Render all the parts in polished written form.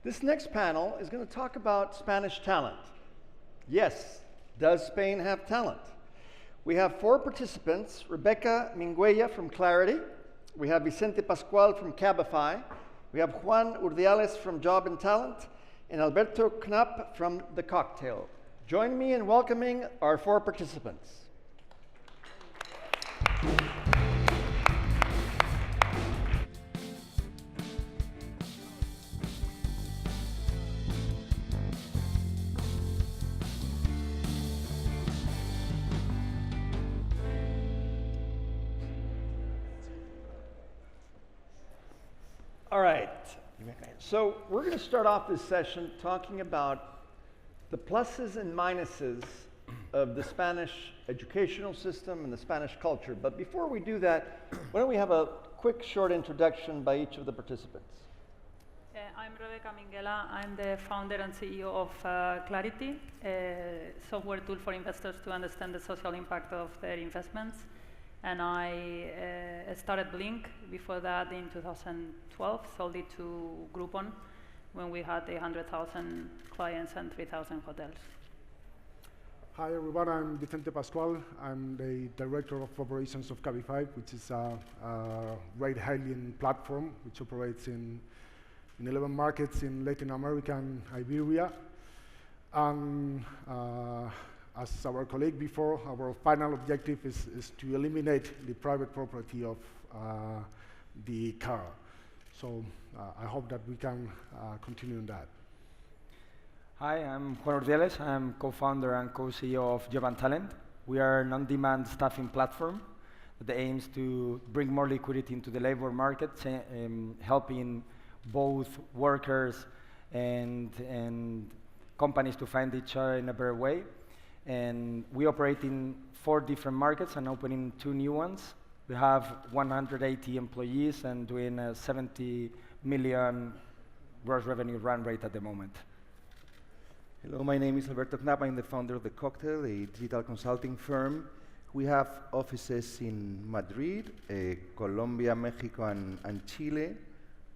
This next panel is going to talk about Spanish talent. Yes, does Spain have talent? We have 4 participants: Rebecca Minguella from Clarity, we have Vicente Pascual from Cabify, we have Juan Urdiales from Job and Talent, and Alberto Knapp from The Cocktail. Join me in welcoming our 4 participants. All right, so we're going to start off this session talking about the pluses and minuses of the Spanish educational system and the Spanish culture. But before we do that, why don't we have a quick short introduction by each of the participants. I'm Rebecca Minguella. I'm the founder and CEO of Clarity, a software tool for investors to understand the social impact of their investments. And I started Blink before that in 2012, sold it to Groupon when we had 100,000 clients and 3,000 hotels. Hi everyone, I'm Vicente Pascual. I'm the Director of Operations of Cabify, which is a ride-hailing platform which operates in 11 markets in Latin America and Iberia. As our colleague before, our final objective is to eliminate the private property of the car. So I hope that we can continue on that. Hi, I'm Juan Urdiales. I'm co-founder and co-CEO of Job and Talent. We are an on-demand staffing platform that aims to bring more liquidity into the labor market, helping both workers and companies to find each other in a better way. And we operate in 4 different markets and opening 2 new ones. We have 180 employees and doing a 70 million gross revenue run rate at the moment. Hello, my name is Alberto Knapp. I'm the founder of The Cocktail, a digital consulting firm. We have offices in Madrid, Colombia, Mexico, and Chile.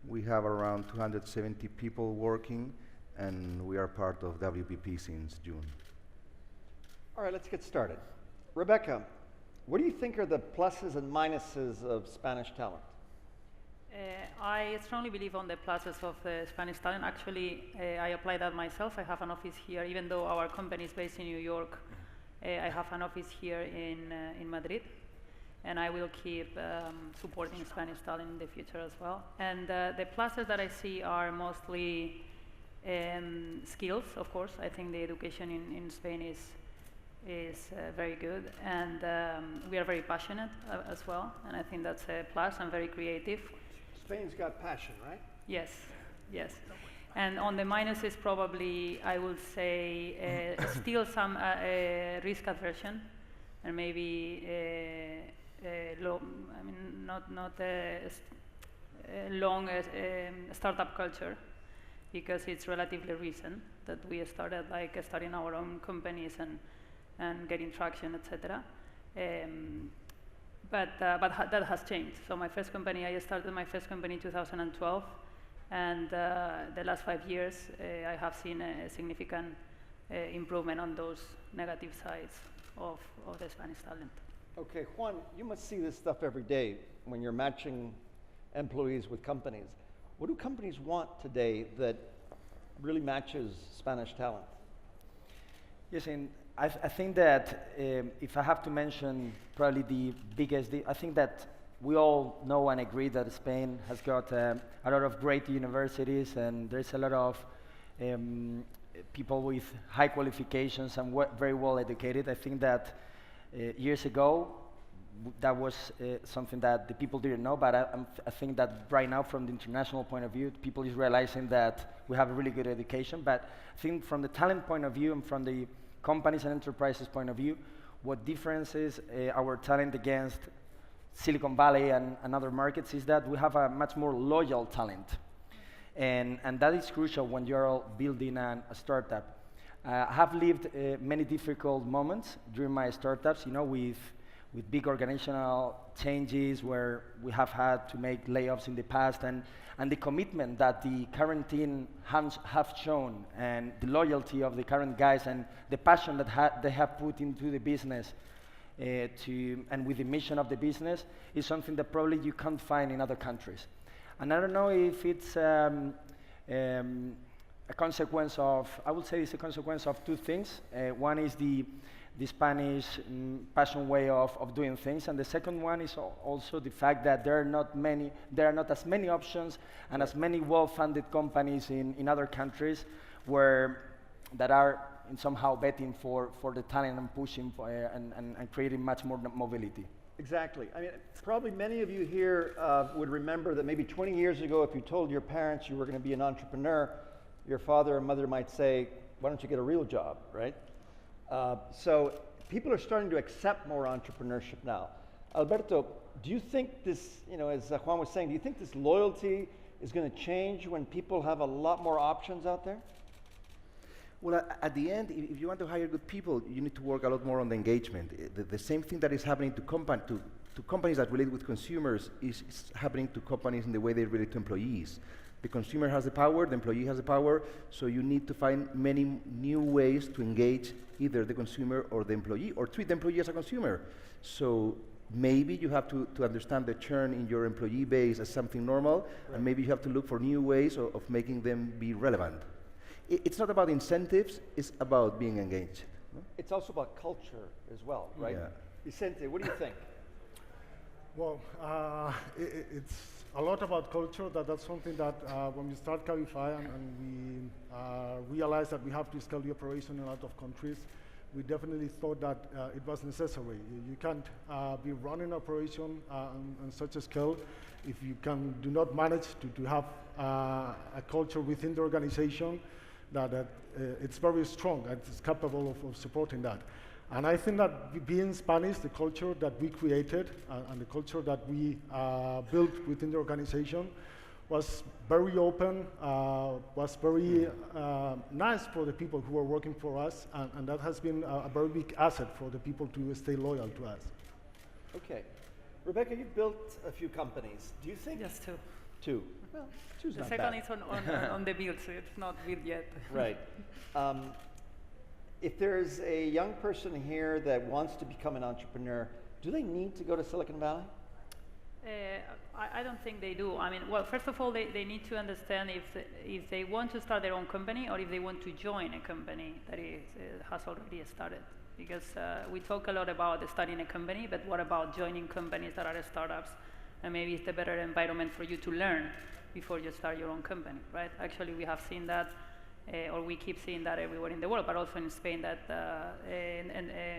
We have around 270 people working, and we are part of WPP since June. All right, let's get started. Rebecca, what do you think are the pluses and minuses of Spanish talent? I strongly believe on the pluses of the Spanish talent. Actually, I apply that myself. I have an office here, even though our company is based in New York. I have an office here in Madrid, and I will keep supporting Spanish talent in the future as well. And the pluses that I see are mostly skills, of course. I think the education in Spain is very good, and we are very passionate as well, and I think that's a plus, and very creative. Spain's got passion, right? Yes, yes. And on the minuses, probably I would say still some risk aversion, and maybe low, I mean, not a long startup culture, because it's relatively recent that we started starting our own companies and getting traction, etc. But that has changed. So I started my first company in 2012, and the last 5 years I have seen a significant improvement on those negative sides of the Spanish talent. Okay, Juan, you must see this stuff every day when you're matching employees with companies. What do companies want today that really matches Spanish talent? Yes, and I think that if I have to mention probably the biggest, I think that we all know and agree that Spain has got a lot of great universities, and there's a lot of people with high qualifications and very well educated. I think that years ago that was something that the people didn't know, but I think that right now, from the international point of view, people is realizing that we have a really good education. But I think from the talent point of view and from the companies and enterprises point of view, what differences our talent against Silicon Valley and other markets is that we have a much more loyal talent. And that is crucial when you're building a startup. I have lived many difficult moments during my startups, with with big organizational changes where we have had to make layoffs in the past, and the commitment that the current team have shown, and the loyalty of the current guys, and the passion that they have put into the business, and with the mission of the business, is something that probably you can't find in other countries. And I don't know if it's a consequence of, I would say it's a consequence of two things. One is the Spanish passion way of doing things, and the second one is also the fact that there are not as many options and as many well-funded companies in other countries that are somehow betting for the talent and pushing for, and creating much more mobility. Exactly. I mean, probably many of you here would remember that maybe 20 years ago, if you told your parents you were going to be an entrepreneur, your father or mother might say, why don't you get a real job, right? So people are starting to accept more entrepreneurship now. Alberto, do you think this, as Juan was saying, do you think this loyalty is going to change when people have a lot more options out there? Well, at the end, if you want to hire good people, you need to work a lot more on the engagement. The same thing that is happening to companies that relate with consumers is happening to companies in the way they relate to employees. The consumer has the power, the employee has the power, so you need to find many new ways to engage either the consumer or the employee, or treat the employee as a consumer. So maybe you have to understand the churn in your employee base as something normal, right, and maybe you have to look for new ways of making them be relevant. It's not about incentives, it's about being engaged. No? It's also about culture as well, right? Yeah. Vicente, what do you think? Well, it's a lot about culture. That's something that when we start Cabify and we realized that we have to scale the operation in a lot of countries, we definitely thought that it was necessary. You can't be running an operation on such a scale if you do not manage to have a culture within the organization that it's very strong and it's capable of supporting that. And I think that being Spanish, the culture that we created and the culture that we built within the organization was very open, was very nice for the people who were working for us, and that has been a very big asset for the people to stay loyal to us. Okay. Rebecca, you've built a few companies. Do you think? Yes, two. Two. Well, two's The not second bad. is on the build, so it's not built yet. Right. If there's a young person here that wants to become an entrepreneur, do they need to go to Silicon Valley? I don't think they do. I mean, well, first of all, they need to understand if they want to start their own company or if they want to join a company that has already started. Because we talk a lot about starting a company, but what about joining companies that are startups? And maybe it's the better environment for you to learn before you start your own company, right? Actually, we have seen that, or we keep seeing that everywhere in the world, but also in Spain, that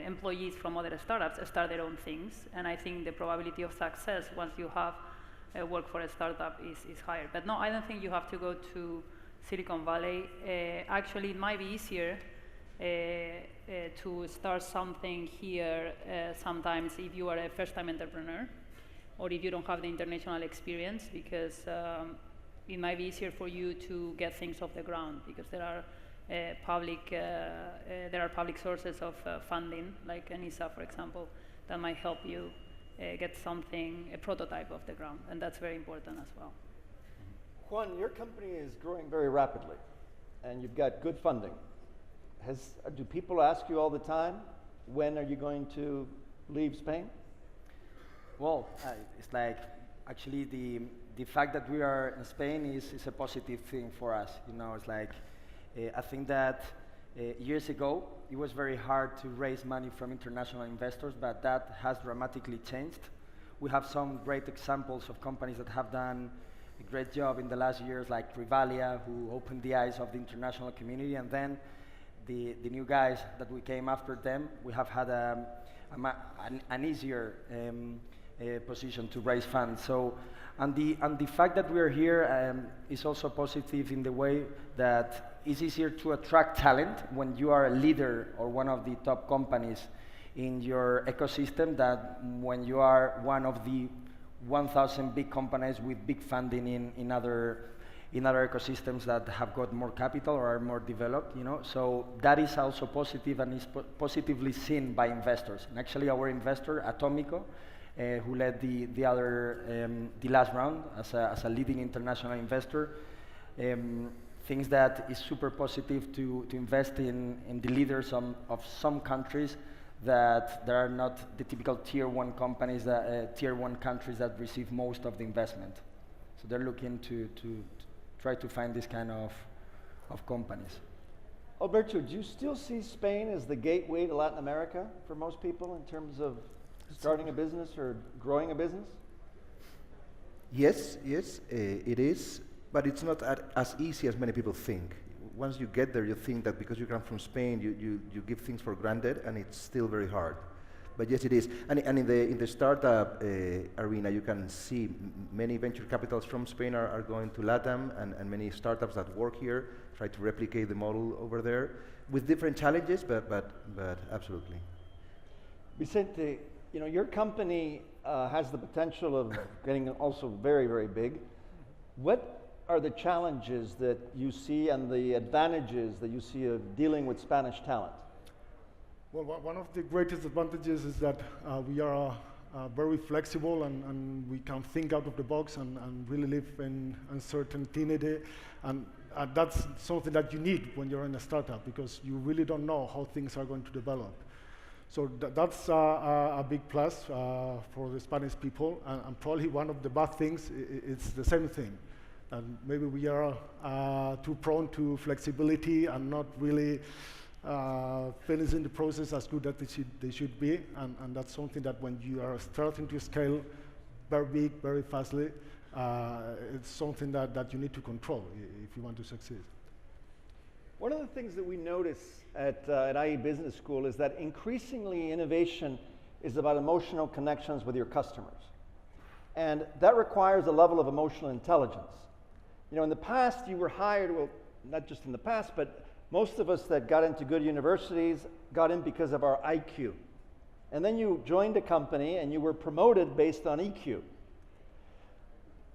employees from other startups start their own things. And I think the probability of success once you have work for a startup is higher. But no, I don't think you have to go to Silicon Valley. Actually, it might be easier to start something here sometimes if you are a first-time entrepreneur, or if you don't have the international experience, because it might be easier for you to get things off the ground, because there are public sources of funding, like NISA, for example, that might help you get a prototype off the ground, and that's very important as well. Juan, your company is growing very rapidly, and you've got good funding. Do people ask you all the time, when are you going to leave Spain? Well, it's like, actually the fact that we are in Spain is a positive thing for us. It's like, I think that years ago, it was very hard to raise money from international investors, but that has dramatically changed. We have some great examples of companies that have done a great job in the last years, like Rivalia, who opened the eyes of the international community, and then the new guys that we came after them, we have had an easier position to raise funds. So, and the fact that we are here is also positive in the way that it's easier to attract talent when you are a leader or one of the top companies in your ecosystem than when you are one of the 1,000 big companies with big funding in other in other ecosystems that have got more capital or are more developed, you know. So that is also positive and is positively seen by investors. And actually our investor, Atomico, who led the last round as a leading international investor, thinks that it's super positive to invest in the leaders of some countries that there are not the typical tier 1 companies, tier 1 countries that receive most of the investment. So they're looking to try to find this kind of companies. Alberto, do you still see Spain as the gateway to Latin America for most people in terms of starting a business or growing a business? Yes, it is, but it's not as easy as many people think. Once you get there, you think that because you come from Spain, you give things for granted, and it's still very hard. But yes, it is. And in the startup arena, you can see many venture capitals from Spain are going to LATAM, and many startups that work here try to replicate the model over there with different challenges, but absolutely. Vicente, you know, your company has the potential of getting also very, very big. What are the challenges that you see and the advantages that you see of dealing with Spanish talent? Well, one of the greatest advantages is that we are very flexible and we can think out of the box and really live in uncertainty. And that's something that you need when you're in a startup, because you really don't know how things are going to develop. So that's a big plus for the Spanish people. And probably one of the bad things, it's the same thing. And maybe we are too prone to flexibility and not really finishing the process as good as they should be, and that's something that when you are starting to scale very big, very fastly, it's something that you need to control if you want to succeed. One of the things that we notice at IE Business School is that increasingly innovation is about emotional connections with your customers. And that requires a level of emotional intelligence. You know, in the past you were hired, well, not just in the past, but most of us that got into good universities got in because of our IQ. And then you joined a company and you were promoted based on EQ.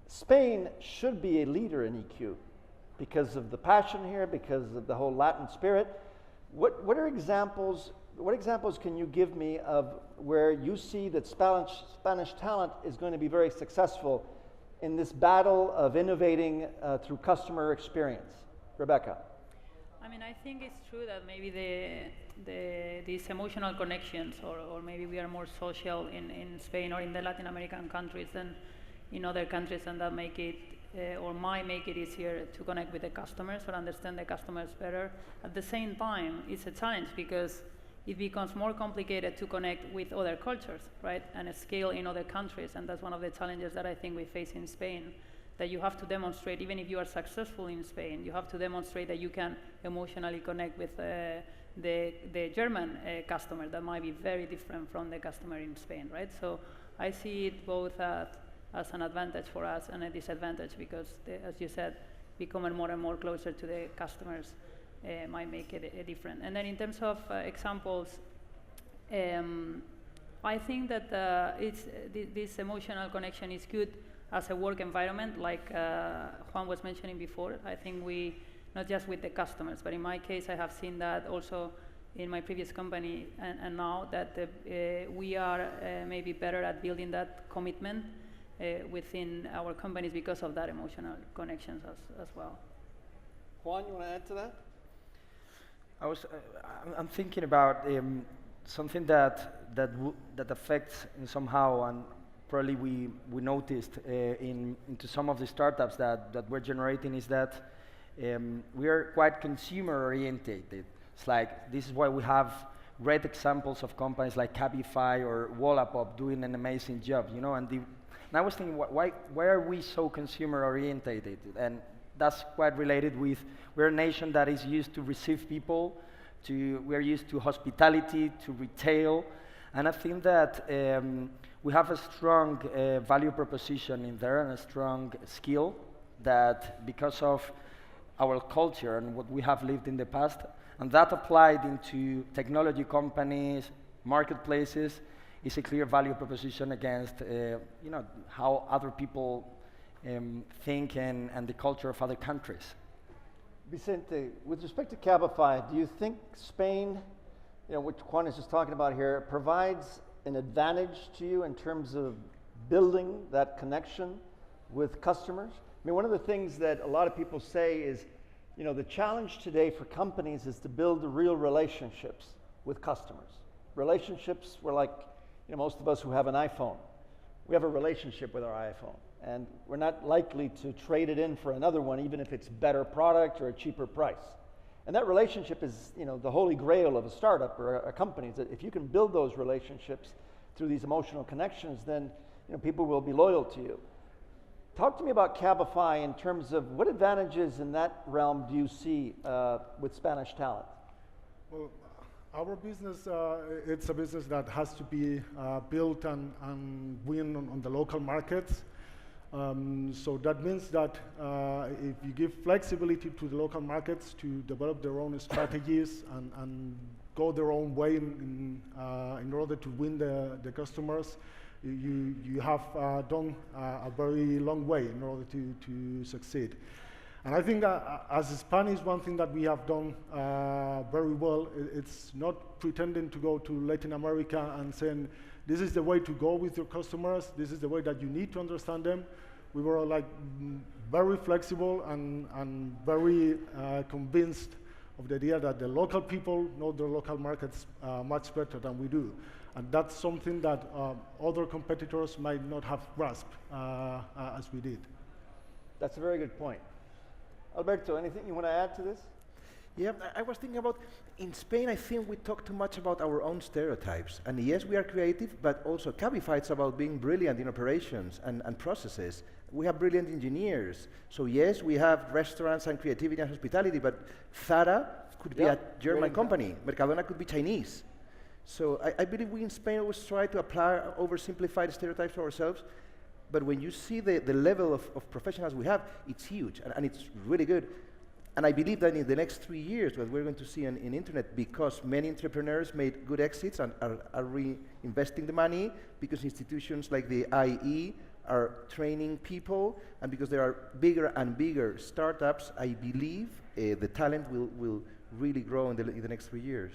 Spain should be a leader in EQ because of the passion here, because of the whole Latin spirit. What examples can you give me of where you see that Spanish talent is going to be very successful in this battle of innovating through customer experience? Rebecca. I mean, I think it's true that maybe these emotional connections, or maybe we are more social in Spain or in the Latin American countries than in other countries, and that make it, or might make it easier to connect with the customers or understand the customers better. At the same time, it's a challenge because it becomes more complicated to connect with other cultures, right? And scale in other countries, and that's one of the challenges that I think we face in Spain, that you have to demonstrate, even if you are successful in Spain, you have to demonstrate that you can emotionally connect with the German customer that might be very different from the customer in Spain, right? So I see it both as an advantage for us and a disadvantage because, as you said, becoming more and more closer to the customers might make it different. And then in terms of examples, I think that this emotional connection is good as a work environment, like Juan was mentioning before. I think we, not just with the customers, but in my case, I have seen that also in my previous company, and now that we are maybe better at building that commitment within our companies because of that emotional connections as well. Juan, you want to add to that? I'm thinking about something that affects in somehow, and probably we noticed into some of the startups that we're generating, is that we are quite consumer orientated. It's like, this is why we have great examples of companies like Cabify or Wallapop doing an amazing job, you know. And I was thinking, why are we so consumer orientated? And that's quite related with, we're a nation that is used to receive people, we're used to hospitality, to retail, and I think that we have a strong value proposition in there and a strong skill that, because of our culture and what we have lived in the past, and that applied into technology companies, marketplaces, is a clear value proposition against you know, how other people think and the culture of other countries. Vicente, with respect to Cabify, do you think Spain, which Juan is just talking about here, provides an advantage to you in terms of building that connection with customers? I mean, one of the things that a lot of people say is, the challenge today for companies is to build the real relationships with customers. Relationships were like, most of us who have an iPhone, we have a relationship with our iPhone. And we're not likely to trade it in for another one, even if it's better product or a cheaper price. And that relationship is, the holy grail of a startup or a company. Is that if you can build those relationships through these emotional connections, then people will be loyal to you. Talk to me about Cabify in terms of what advantages in that realm do you see with Spanish talent? Well, our business, it's a business that has to be built and win on the local markets. So that means that if you give flexibility to the local markets to develop their own strategies and go their own way in order to win the customers, you have done a very long way in order to succeed. And I think as Spanish, one thing that we have done very well, it's not pretending to go to Latin America and saying, this is the way to go with your customers, this is the way that you need to understand them. We were like very flexible and very convinced of the idea that the local people know their local markets much better than we do. And that's something that other competitors might not have grasped as we did. That's a very good point. Alberto, anything you want to add to this? Yeah, I was thinking about, in Spain, I think we talk too much about our own stereotypes. And yes, we are creative, but also Cabify is about being brilliant in operations and processes. We have brilliant engineers. So yes, we have restaurants and creativity and hospitality, but Zara could be a German company. Mercadona could be Chinese. So I believe we in Spain always try to apply oversimplified stereotypes to ourselves. But when you see the level of professionals we have, it's huge, and it's really good. And I believe that in the next 3 years, what we're going to see in internet, because many entrepreneurs made good exits and are reinvesting the money, because institutions like the IE are training people, and because there are bigger and bigger startups, I believe the talent will really grow in the next 3 years.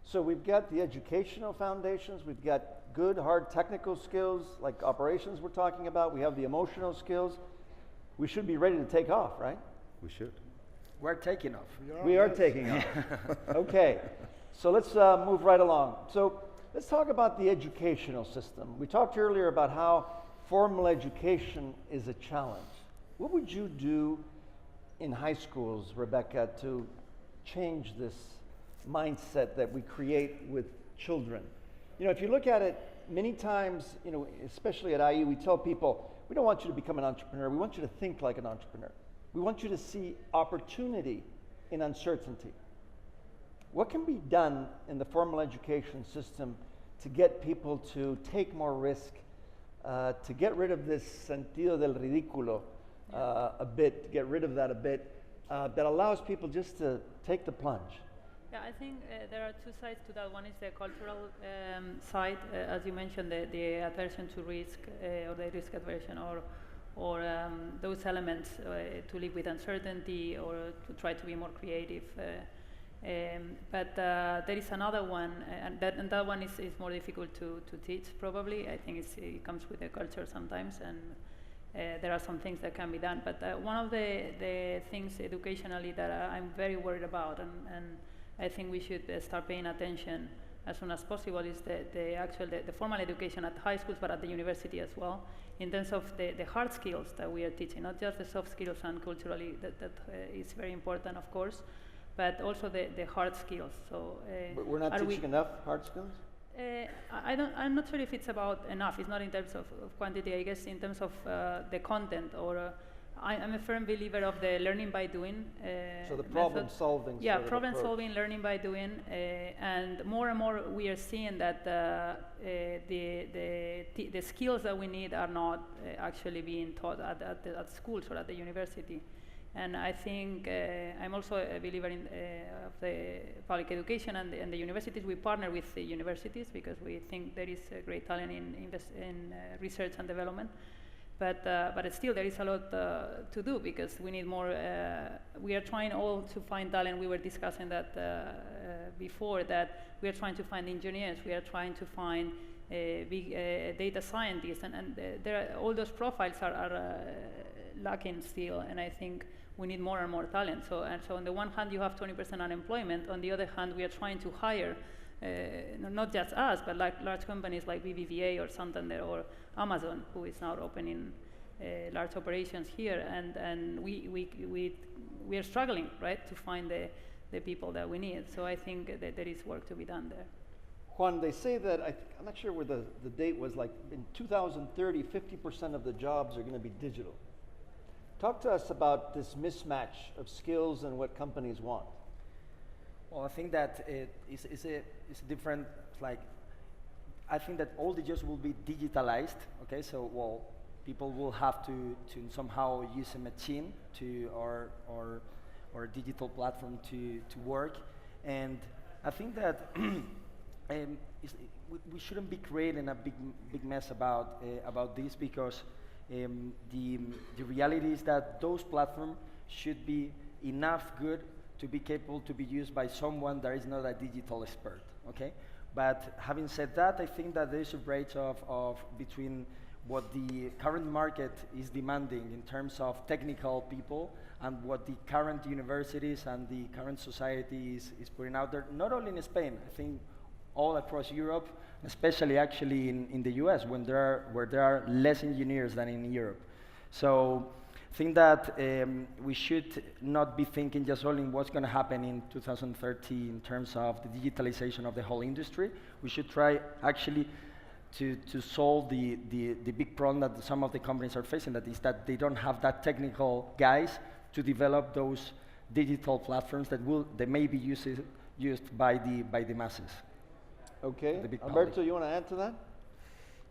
So we've got the educational foundations, we've got good, hard technical skills, like operations we're talking about, we have the emotional skills. We should be ready to take off, right? We should. We're taking off. We are taking off. Okay, so let's move right along. So let's talk about the educational system. We talked earlier about how formal education is a challenge. What would you do in high schools, Rebecca, to change this mindset that we create with children? If you look at it, many times, especially at IE, we tell people, we don't want you to become an entrepreneur, we want you to think like an entrepreneur. We want you to see opportunity in uncertainty. What can be done in the formal education system to get people to take more risk, to get rid of this sentido del ridículo a bit, to get rid of that a bit, that allows people just to take the plunge? Yeah, I think there are two sides to that. One is the cultural side, as you mentioned, the aversion to risk, or the risk aversion, or those elements to live with uncertainty or to try to be more creative. But there is another one, and that one is more difficult to teach, probably. I think it comes with the culture sometimes, and there are some things that can be done. But one of the things educationally that I'm very worried about, and I think we should start paying attention as soon as possible, is the formal education at high schools, but at the university as well, in terms of the hard skills that we are teaching, not just the soft skills, and culturally that is very important, of course, but also the hard skills. So but we're not teaching enough hard skills? I'm not sure if it's about enough. It's not in terms of quantity, I guess, in terms of the content, or I'm a firm believer of the learning by doing. So the problem solving. Yeah, problem solving, learning by doing, and more we are seeing that the skills that we need are not actually being taught at schools or at the university. And I think I'm also a believer in of the public education and the universities. We partner with the universities because we think there is a great talent in research and development. But still, there is a lot to do because we need more. We are trying all to find talent. We were discussing that before, that we are trying to find engineers. We are trying to find big data scientists, and all those profiles are lacking still. And I think we need more and more talent. So on the one hand, you have 20% unemployment. On the other hand, we are trying to hire. Not just us, but like large companies like BBVA or Santander or Amazon, who is now opening large operations here, and we are struggling, right, to find the people that we need. So I think that there is work to be done there. Juan, they say that, I'm not sure where the date was, like in 2030, 50% of the jobs are going to be digital. Talk to us about this mismatch of skills and what companies want. Well, I think that it's a different, like, I think that all the jobs will be digitalized, okay? So, well, people will have to somehow use a machine to, or a digital platform to work. And I think that we shouldn't be creating a big mess about this, because the reality is that those platforms should be enough good to be capable to be used by someone that is not a digital expert, okay? But having said that, I think that there is a bridge of between what the current market is demanding in terms of technical people and what the current universities and the current society is putting out there, not only in Spain, I think all across Europe, especially actually in the US, where there are less engineers than in Europe. So I think that we should not be thinking just only in what's going to happen in 2030 in terms of the digitalization of the whole industry. We should try actually to solve the big problem that some of the companies are facing, that is that they don't have that technical guys to develop those digital platforms that may be used by the masses. Okay, Alberto, you want to add to that?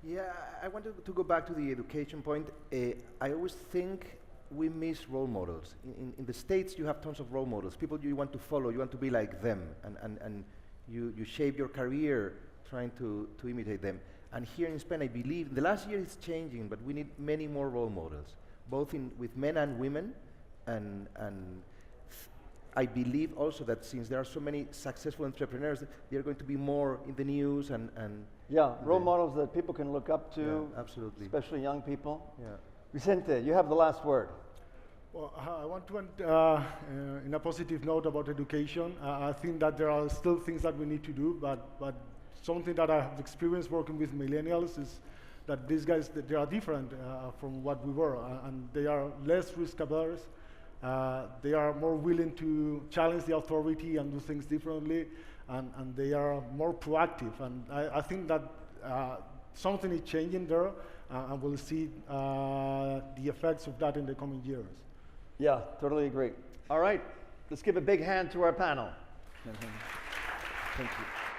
Yeah, I wanted to go back to the education point. I always think we miss role models. In the States, you have tons of role models, people you want to follow, you want to be like them, and you shape your career trying to imitate them. And here in Spain, I believe, in the last year it's changing, but we need many more role models, both with men and women, and I believe also that since there are so many successful entrepreneurs, they're going to be more in the news and yeah, role models that people can look up to. Yeah, absolutely. Especially young people. Yeah. Vicente, you have the last word. Well, I want to end in a positive note about education. I think that there are still things that we need to do, but something that I have experienced working with millennials is that these guys, they are different from what we were, and they are less risk averse. They are more willing to challenge the authority and do things differently, and they are more proactive. And I think that something is changing there, and we'll see the effects of that in the coming years. Yeah, totally agree. All right, let's give a big hand to our panel. Thank you.